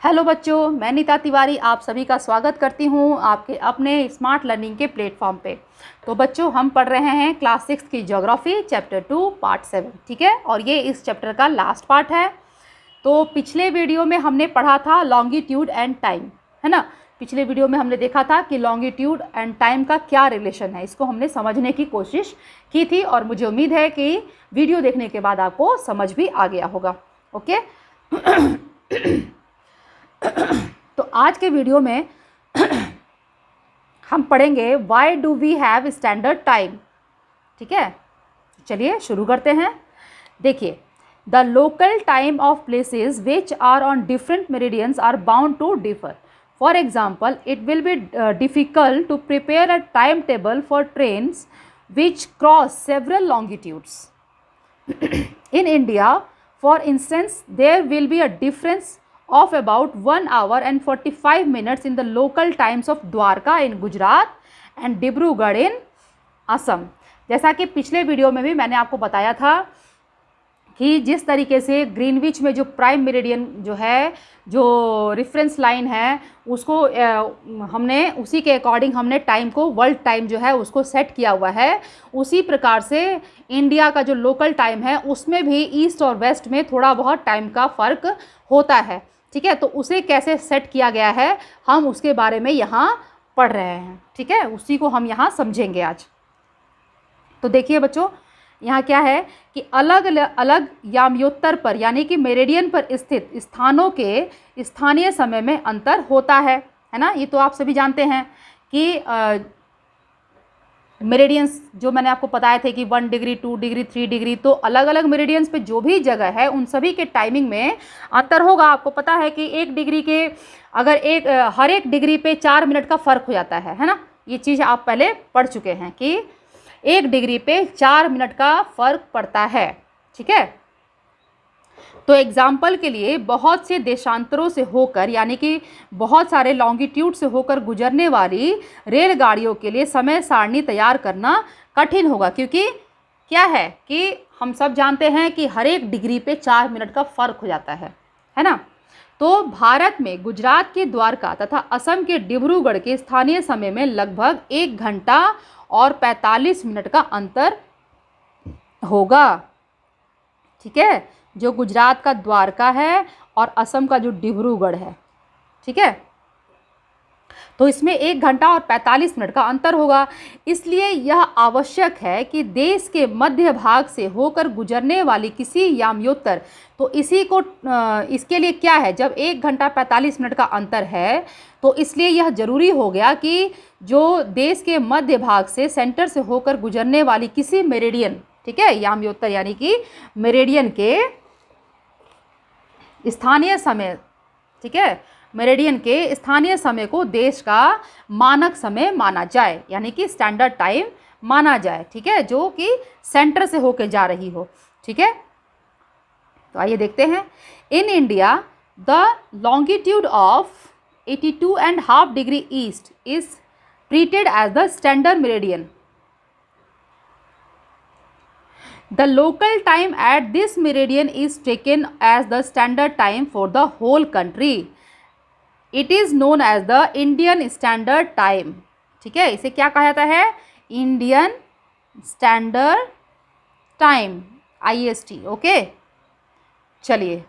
Hello बच्चों, मैं नीता तिवारी आप सभी का स्वागत करती हूँ आपके अपने स्मार्ट लर्निंग के प्लेटफॉर्म पे। तो बच्चों, हम पढ़ रहे हैं क्लास 6 की ज्योग्राफी चैप्टर 2 पार्ट 7, ठीक है। और ये इस चैप्टर का लास्ट पार्ट है। तो पिछले वीडियो में हमने पढ़ा था लॉन्गिट्यूड एंड टाइम, है ना। पिछले वीडियो में हमने देखा था कि लॉन्गिट्यूड एंड टाइम का क्या रिलेशन है, इसको हमने समझने की कोशिश की थी और मुझे उम्मीद है कि वीडियो देखने के बाद आपको समझ भी आ गया होगा। ओके। तो आज के वीडियो में हम पढ़ेंगे why do we have standard time, ठीक है। चलिए शुरू करते हैं। देखिए, the local time of places which are on different meridians are bound to differ. For example, it will be difficult to prepare a time table for trains which cross several longitudes. In India, for instance, there will be a difference of about 1 hour and 45 minutes in the local times of Dwarka in Gujarat and Dibrugarh in Assam। जैसा कि पिछले video में भी मैंने आपको बताया था कि जिस तरीके से ग्रीनविच में जो प्राइम मेरिडियन जो है, जो रेफरेंस लाइन है, उसको हमने उसी के अकॉर्डिंग हमने टाइम को, वर्ल्ड टाइम जो है उसको सेट किया हुआ है। उसी प्रकार से इंडिया का जो लोकल टाइम है उसमें भी ईस्ट और वेस्ट में थोड़ा बहुत टाइम का फ़र्क होता है, ठीक है। तो उसे कैसे सेट किया गया है हम उसके बारे में यहाँ पढ़ रहे हैं, ठीक है। उसी को हम यहाँ समझेंगे आज। तो देखिए बच्चों, यहाँ क्या है कि अलग अलग याम्योत्तर पर यानी कि मेरिडियन पर स्थित स्थानों के स्थानीय समय में अंतर होता है ना। ये तो आप सभी जानते हैं कि मेरिडियंस जो मैंने आपको बताए थे कि 1 डिग्री, 2 डिग्री, 3 डिग्री, तो अलग अलग मेरिडियंस पे जो भी जगह है उन सभी के टाइमिंग में अंतर होगा। आपको पता है कि 1 डिग्री के अगर हर एक डिग्री पे 4 मिनट का फ़र्क हो जाता है ना। ये चीज़ आप पहले पढ़ चुके हैं कि 1 डिग्री पे 4 मिनट का फ़र्क पड़ता है, ठीक है। तो एग्जाम्पल के लिए बहुत से देशांतरों से होकर यानी कि बहुत सारे लॉन्गिट्यूड से होकर गुजरने वाली रेलगाड़ियों के लिए समय सारणी तैयार करना कठिन होगा, क्योंकि क्या है कि हम सब जानते हैं कि हर एक डिग्री पे 4 मिनट का फ़र्क हो जाता है ना। तो भारत में गुजरात के द्वारका तथा असम के डिब्रूगढ़ के स्थानीय समय में लगभग 1 घंटा और 45 मिनट का अंतर होगा, ठीक है। जो गुजरात का द्वारका है और असम का जो डिब्रूगढ़ है, ठीक है। तो इसमें 1 घंटा और 45 मिनट का अंतर होगा। इसलिए यह आवश्यक है कि देश के मध्य भाग से होकर गुजरने वाली किसी याम्योत्तर, तो इसके लिए क्या है, जब 1 घंटा 45 मिनट का अंतर है तो इसलिए यह ज़रूरी हो गया कि जो देश के मध्य भाग से, सेंटर से होकर गुजरने वाली किसी मेरिडियन, ठीक है, याम्योत्तर यानी कि मेरिडियन के स्थानीय समय, ठीक है, मेरिडियन के स्थानीय समय को देश का मानक समय माना जाए, यानी कि स्टैंडर्ड टाइम माना जाए, ठीक है, जो कि सेंटर से होकर जा रही हो, ठीक है। तो आइए देखते हैं। In India the longitude of 82.5 degree east is treated as the standard meridian. The local time at this meridian is taken as the standard time for the whole country. It is known as the Indian Standard Time, ठीक है। इसे क्या कहा जाता है, Indian standard time, IST, okay. चलिए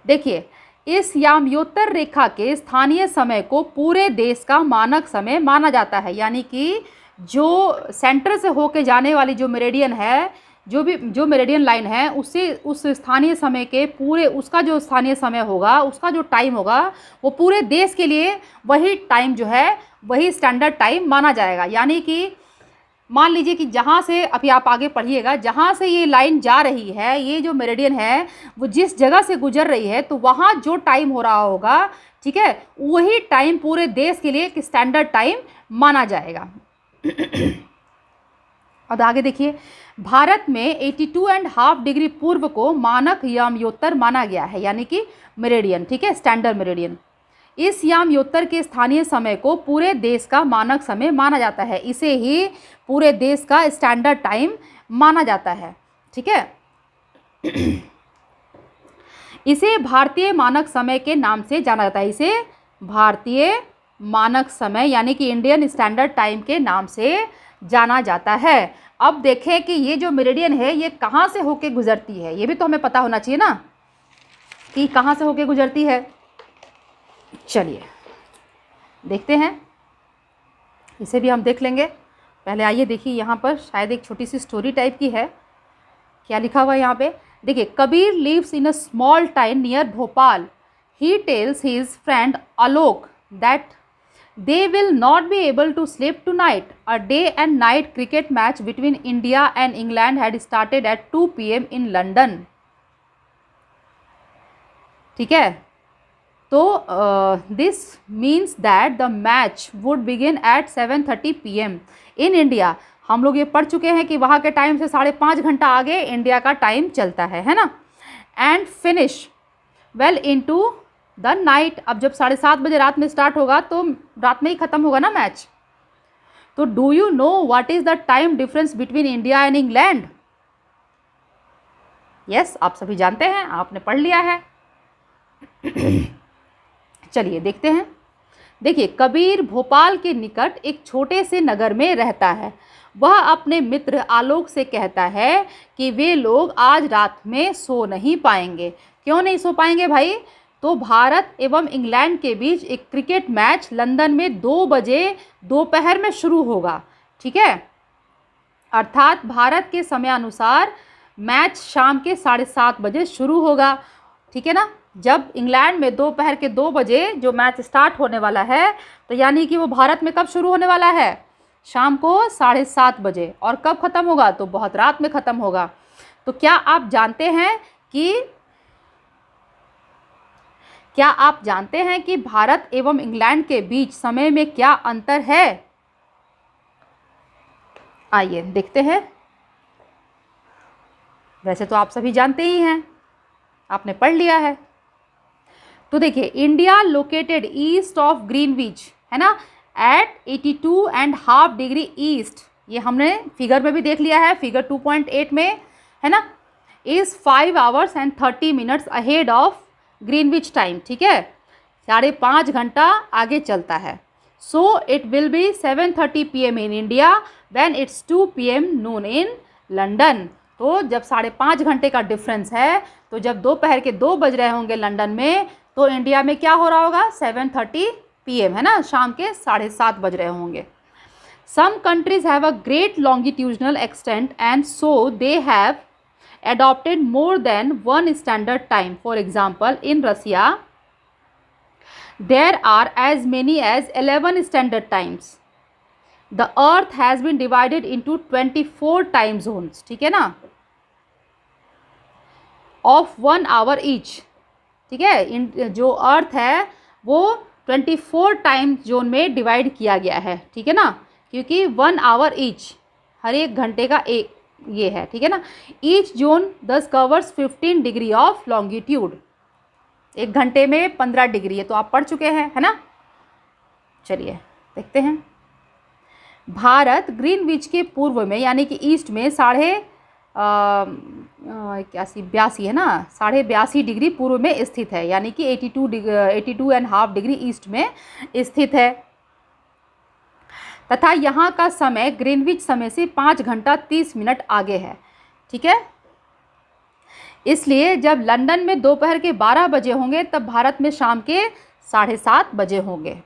देखिए, इस याम्योत्तर रेखा के स्थानीय समय को पूरे देश का मानक समय माना जाता है, यानी कि जो सेंटर से होके जाने वाली जो मेरिडियन है, जो मेरिडियन लाइन है, उससे उस स्थानीय समय के पूरे, उसका जो स्थानीय समय होगा, उसका जो टाइम होगा, वो पूरे देश के लिए वही टाइम जो है वही स्टैंडर्ड टाइम माना जाएगा। यानी कि मान लीजिए कि जहाँ से, अभी आप आगे पढ़िएगा, जहाँ से ये लाइन जा रही है, ये जो मेरिडियन है वो जिस जगह से गुजर रही है, तो वहाँ जो टाइम हो रहा होगा, ठीक है, वही टाइम पूरे देश के लिए एक स्टैंडर्ड टाइम माना जाएगा। और आगे देखिए, भारत में 82.5 डिग्री पूर्व को मानक याम्योत्तर माना गया है, यानी कि मेरिडियन, ठीक है, स्टैंडर्ड मेरिडियन। इस याम्योत्तर के स्थानीय समय को पूरे देश का मानक समय माना जाता है, इसे ही पूरे देश का स्टैंडर्ड टाइम माना जाता है, ठीक है। इसे भारतीय मानक समय के नाम से जाना जाता है। इसे भारतीय मानक समय यानी कि इंडियन स्टैंडर्ड टाइम के नाम से जाना जाता है। अब देखें कि ये जो मेरिडियन है ये कहाँ से होके गुजरती है, ये भी तो हमें पता होना चाहिए ना कि कहाँ से होके गुजरती है। चलिए देखते हैं, इसे भी हम देख लेंगे। पहले आइए देखिए, यहाँ पर शायद एक छोटी सी स्टोरी टाइप की है। क्या लिखा हुआ है यहाँ पे, देखिए, Kabir lives in a small town near Bhopal. He tells his friend Alok that they will not be able to sleep tonight. A day and night cricket match between India and England had started at 2 PM in London. ठीक है, तो this means that the match would begin at 7:30 PM in India. हम लोग ये पढ़ चुके हैं कि वहाँ के टाइम से 5.5 घंटा आगे इंडिया का टाइम चलता है ना। And finish well into the night. अब जब 7:30 बजे रात में स्टार्ट होगा तो रात में ही ख़त्म होगा ना मैच। तो do you know what is the time difference between India and England? Yes, आप सभी जानते हैं, आपने पढ़ लिया है। चलिए देखते हैं। देखिए, कबीर भोपाल के निकट एक छोटे से नगर में रहता है। वह अपने मित्र आलोक से कहता है कि वे लोग आज रात में सो नहीं पाएंगे। क्यों नहीं सो पाएंगे भाई? तो भारत एवं इंग्लैंड के बीच एक क्रिकेट मैच लंदन में 2 बजे दोपहर में शुरू होगा। ठीक है, अर्थात भारत के समयानुसार मैच शाम के 7:30 बजे शुरू होगा। ठीक है ना, जब इंग्लैंड में दोपहर के 2 बजे जो मैच स्टार्ट होने वाला है, तो यानी कि वो भारत में कब शुरू होने वाला है? शाम को 7:30 बजे। और कब ख़त्म होगा? तो बहुत रात में ख़त्म होगा। तो क्या आप जानते हैं कि भारत एवं इंग्लैंड के बीच समय में क्या अंतर है? आइए देखते हैं। वैसे तो आप सभी जानते ही हैं, आपने पढ़ लिया है। तो देखिए, India located east of Greenwich है ना, एट 82.5 डिग्री ईस्ट। ये हमने फिगर में भी देख लिया है, फिगर 2.8 में है ना। Is 5 hours and 30 minutes ahead of Greenwich time. ठीक है, 5.5 घंटा आगे चलता है। So it will B 7:30 PM in India when it's 2 PM Noon in London. तो जब 5.5 घंटे का डिफरेंस है, तो जब दोपहर के 2 बज रहे होंगे लंदन में, तो इंडिया में क्या हो रहा होगा? 7:30 PM है ना, शाम के 7:30 बज रहे होंगे। Some countries have a great longitudinal extent and so they have adopted more than one standard time. For example, in Russia, there are as many as 11 standard times. The earth has been divided into 24 time zones. ठीक है ना, of 1 hour each. ठीक है, जो अर्थ है वो 24 time zone में divide किया गया है। ठीक है ना, क्योंकि 1 hour each, हर एक घंटे का एक ये है। ठीक है ना, ईच जोन दस कवर्स 15 डिग्री ऑफ लॉन्गिट्यूड। एक घंटे में 15 डिग्री है, तो आप पढ़ चुके हैं है ना। चलिए देखते हैं। भारत ग्रीनविच के पूर्व में यानी कि ईस्ट में 82 है ना, 82.5 डिग्री पूर्व में स्थित है, यानी कि 82.5 डिग्री ईस्ट में स्थित है। तथा यहाँ का समय ग्रीनविच समय से 5 घंटा 30 मिनट आगे है। ठीक है, इसलिए जब लंदन में दोपहर के 12 बजे होंगे, तब भारत में शाम के 7:30 बजे होंगे।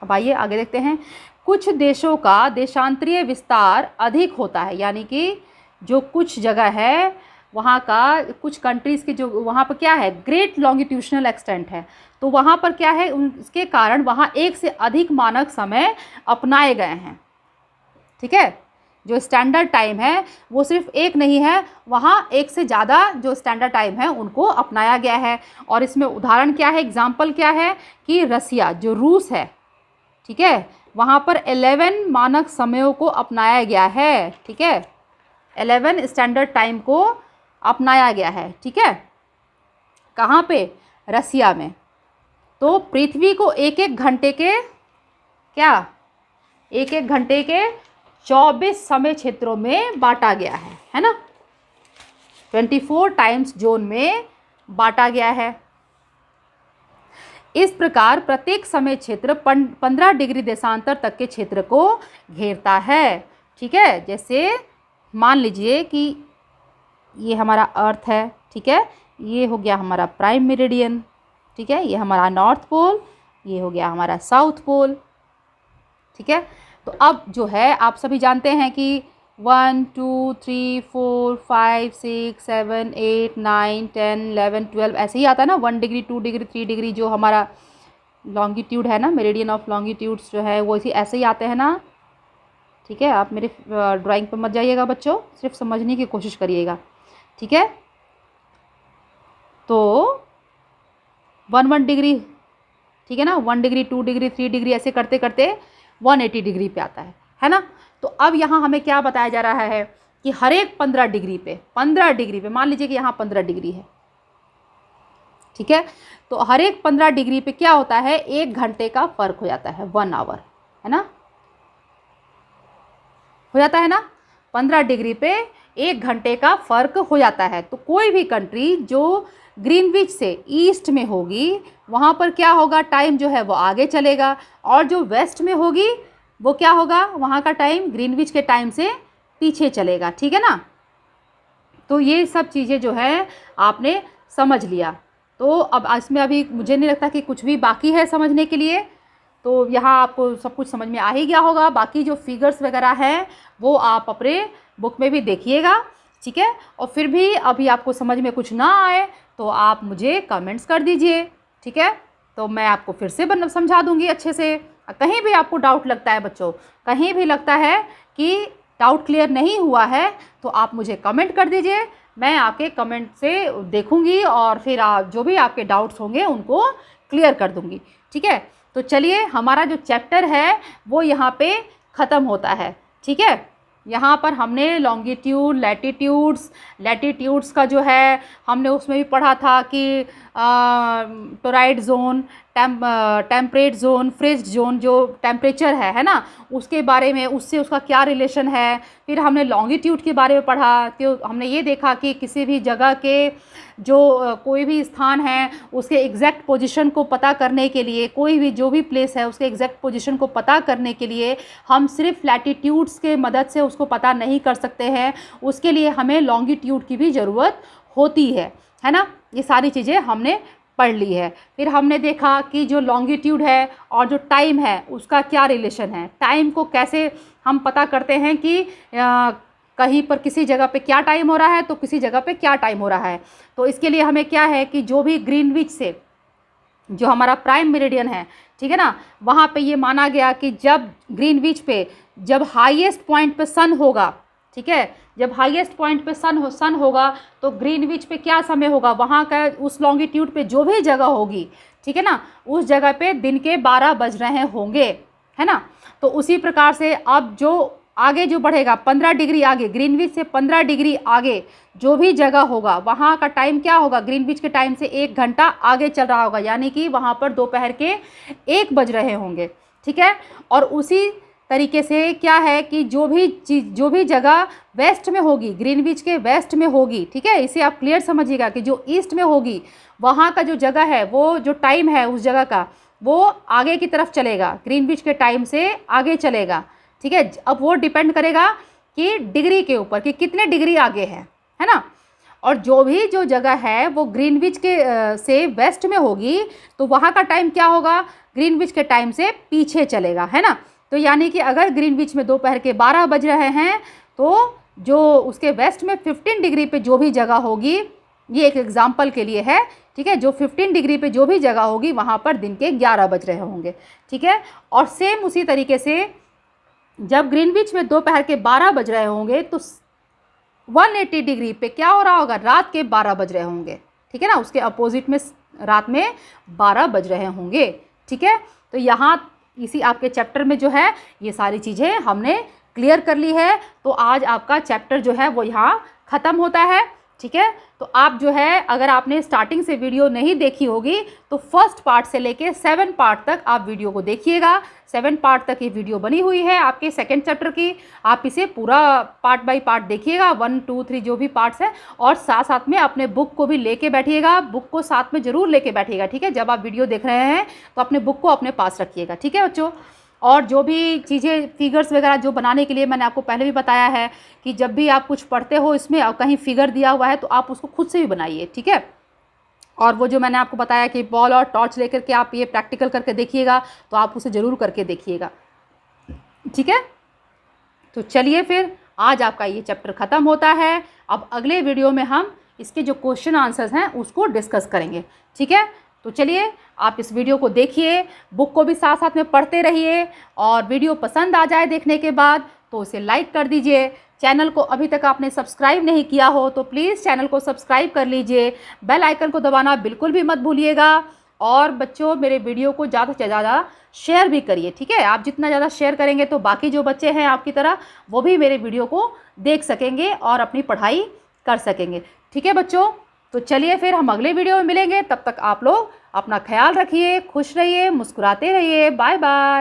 अब आइए आगे देखते हैं। कुछ देशों का देशांतरीय विस्तार अधिक होता है, यानी कि जो कुछ जगह है वहाँ का, कुछ कंट्रीज़ के जो वहाँ पर क्या है, ग्रेट लॉन्गिट्यूशनल एक्सटेंट है, तो वहाँ पर क्या है, उसके कारण वहाँ एक से अधिक मानक समय अपनाए गए हैं। ठीक है, जो स्टैंडर्ड टाइम है वो सिर्फ एक नहीं है, वहाँ एक से ज़्यादा जो स्टैंडर्ड टाइम है उनको अपनाया गया है। और इसमें उदाहरण क्या है, एग्जाम्पल क्या है कि रसिया, जो रूस है, ठीक है, वहाँ पर 11 मानक समयों को अपनाया गया है। ठीक है, 11 स्टैंडर्ड टाइम को अपनाया गया है। ठीक है, कहाँ पे? रसिया में। तो पृथ्वी को एक एक घंटे के 24 समय क्षेत्रों में बांटा गया है ना। 24 टाइम्स जोन में बांटा गया है। इस प्रकार प्रत्येक समय क्षेत्र 15 डिग्री देशांतर तक के क्षेत्र को घेरता है। ठीक है, जैसे मान लीजिए कि ये हमारा अर्थ है, ठीक है, ये हो गया हमारा प्राइम मेरिडियन, ठीक है, ये हमारा नॉर्थ पोल, ये हो गया हमारा साउथ पोल। ठीक है, तो अब जो है आप सभी जानते हैं कि 1 2 3 4 5 6 7 8 9 10 11 12 ऐसे ही आता है ना, 1 डिग्री 2 डिग्री 3 डिग्री जो हमारा लॉन्गिट्यूड है ना, मेरिडियन ऑफ लॉन्गिट्यूड्स जो है वो इसी ऐसे ही आते हैं ना। ठीक है, आप मेरे ड्राइंग पर मत जाइएगा बच्चों, सिर्फ समझने की कोशिश करिएगा। ठीक है, तो 1 डिग्री, ठीक है ना, 1 डिग्री 2 डिग्री 3 डिग्री ऐसे करते करते 180 डिग्री पे आता है ना। तो अब यहाँ हमें क्या बताया जा रहा है कि हर एक 15 डिग्री पे मान लीजिए कि यहाँ 15 डिग्री है, ठीक है, तो हर एक 15 डिग्री पे क्या होता है, 1 घंटे का फर्क हो जाता है, 1 आवर, है ना, हो जाता है ना, 15 डिग्री पे 1 घंटे का फर्क हो जाता है। तो कोई भी कंट्री जो ग्रीनविच से ईस्ट में होगी वहाँ पर क्या होगा, टाइम जो है वो आगे चलेगा, और जो वेस्ट में होगी वो क्या होगा, वहाँ का टाइम ग्रीनविच के टाइम से पीछे चलेगा। ठीक है ना, तो ये सब चीज़ें जो है आपने समझ लिया। तो अब इसमें अभी मुझे नहीं लगता कि कुछ भी बाकी है समझने के लिए, तो यहाँ आपको सब कुछ समझ में आ ही गया होगा। बाकी जो फिगर्स वगैरह हैं वो आप अपने बुक में भी देखिएगा, ठीक है, और फिर भी अभी आपको समझ में कुछ ना आए तो आप मुझे कमेंट्स कर दीजिए, ठीक है, तो मैं आपको फिर से समझा दूँगी अच्छे से। कहीं भी आपको डाउट लगता है बच्चों, कहीं भी लगता है कि डाउट क्लियर नहीं हुआ है तो आप मुझे कमेंट कर दीजिए, मैं आपके कमेंट से देखूंगी और फिर जो भी आपके डाउट्स होंगे उनको क्लियर कर दूंगी। ठीक है, तो चलिए हमारा जो चैप्टर है वो यहाँ पे ख़त्म होता है। ठीक है, यहाँ पर हमने लॉन्गिट्यूड, लैटिट्यूड्स का जो है हमने उसमें भी पढ़ा था कि toroid zone, temperate zone, fridge zone, जो टेम्परेचर है ना, उसके बारे में, उससे उसका क्या रिलेशन है। फिर हमने लॉन्गिट्यूड के बारे में पढ़ा, तो हमने ये देखा कि किसी भी जगह के जो कोई भी स्थान है उसके एग्जैक्ट पोजीशन को पता करने के लिए, कोई भी जो भी प्लेस है उसके एग्जैक्ट पोजीशन को पता करने के लिए हम सिर्फ लैटिट्यूड्स के मदद से उसको पता नहीं कर सकते हैं, उसके लिए हमें लॉन्गिट्यूड की भी ज़रूरत होती है ना। ये सारी चीज़ें हमने पढ़ ली है। फिर हमने देखा कि जो लॉन्गिट्यूड है और जो टाइम है उसका क्या रिलेशन है, टाइम को कैसे हम पता करते हैं कि कहीं पर किसी जगह पे क्या टाइम हो रहा है तो किसी जगह पे क्या टाइम हो रहा है। तो इसके लिए हमें क्या है कि जो भी ग्रीनविच से जो हमारा प्राइम मेरिडियन है, ठीक है ना, वहाँ पे ये माना गया कि जब ग्रीनविच पे जब हाईएस्ट पॉइंट पे सन होगा, ठीक है, जब हाईएस्ट पॉइंट पे सन होगा तो ग्रीनविच पे क्या समय होगा, वहाँ का उस लॉन्गिट्यूड पे जो भी जगह होगी, ठीक है ना, उस जगह पे दिन के 12 बज रहे होंगे, है ना। तो उसी प्रकार से अब जो आगे जो बढ़ेगा 15 डिग्री आगे, ग्रीनविच से 15 डिग्री आगे जो भी जगह होगा वहाँ का टाइम क्या होगा, ग्रीनविच के टाइम से 1 घंटा आगे चल रहा होगा, यानी कि वहाँ पर दोपहर के 1 बज रहे होंगे। ठीक है, और उसी तरीके से क्या है कि जो भी जगह वेस्ट में होगी, ग्रीनविच के वेस्ट में होगी, ठीक है, इसे आप क्लियर समझिएगा कि जो ईस्ट में होगी वहाँ का जो जगह है, वो जो टाइम है उस जगह का वो आगे की तरफ चलेगा, ग्रीनविच के टाइम से आगे चलेगा। ठीक है, अब वो डिपेंड करेगा कि डिग्री के ऊपर कि कितने डिग्री आगे है ना। और जो जगह है वो ग्रीनविच के से वेस्ट में होगी तो वहाँ का टाइम क्या होगा, ग्रीनविच के टाइम से पीछे चलेगा, है ना। तो यानी कि अगर ग्रीनविच में दोपहर के 12 बज रहे हैं तो जो उसके वेस्ट में 15 डिग्री पे जो भी जगह होगी, ये एक एग्जांपल के लिए है, ठीक है, जो 15 डिग्री पे जो भी जगह होगी वहाँ पर दिन के 11 बज रहे होंगे। ठीक है, और सेम उसी तरीके से जब ग्रीनविच में दोपहर के 12 बज रहे होंगे तो 180 डिग्री पे क्या हो रहा होगा, रात के 12 बज रहे होंगे। ठीक है ना, उसके अपोजिट में रात में 12 बज रहे होंगे। ठीक है, तो यहाँ इसी आपके चैप्टर में जो है ये सारी चीज़ें हमने क्लियर कर ली है। तो आज आपका चैप्टर जो है वो यहाँ ख़त्म होता है। ठीक है। तो आप जो है, अगर आपने स्टार्टिंग से वीडियो नहीं देखी होगी तो फर्स्ट पार्ट से लेके 7 पार्ट तक आप वीडियो को देखिएगा। 7 पार्ट तक ये वीडियो बनी हुई है आपके सेकंड चैप्टर की। आप इसे पूरा पार्ट बाय पार्ट देखिएगा, 1 2 3 जो भी पार्ट्स हैं, और साथ साथ में अपने बुक को भी लेके बैठिएगा। बुक को साथ में ज़रूर लेके बैठिएगा, ठीक है। जब आप वीडियो देख रहे हैं तो अपने बुक को अपने पास रखिएगा, ठीक है बच्चों। और जो भी चीज़ें फिगर्स वगैरह जो बनाने के लिए मैंने आपको पहले भी बताया है कि जब भी आप कुछ पढ़ते हो इसमें और कहीं फिगर दिया हुआ है तो आप उसको खुद से भी बनाइए, ठीक है। और वो जो मैंने आपको बताया कि बॉल और टॉर्च लेकर के आप ये प्रैक्टिकल करके देखिएगा, तो आप उसे ज़रूर करके देखिएगा, ठीक है। तो चलिए फिर आज आपका ये चैप्टर ख़त्म होता है। अब अगले वीडियो में हम इसके जो क्वेश्चन आंसर्स हैं उसको डिस्कस करेंगे, ठीक है। तो चलिए आप इस वीडियो को देखिए, बुक को भी साथ साथ में पढ़ते रहिए, और वीडियो पसंद आ जाए देखने के बाद तो उसे लाइक कर दीजिए। चैनल को अभी तक आपने सब्सक्राइब नहीं किया हो तो प्लीज़ चैनल को सब्सक्राइब कर लीजिए। बेल आइकन को दबाना बिल्कुल भी मत भूलिएगा। और बच्चों, मेरे वीडियो को ज़्यादा से ज़्यादा शेयर भी करिए, ठीक है। आप जितना ज़्यादा शेयर करेंगे तो बाकी जो बच्चे हैं आपकी तरह वो भी मेरे वीडियो को देख सकेंगे और अपनी पढ़ाई कर सकेंगे, ठीक है बच्चों। तो चलिए फिर हम अगले वीडियो में मिलेंगे। तब तक आप लोग अपना ख्याल रखिए, खुश रहिए, मुस्कुराते रहिए। Bye bye.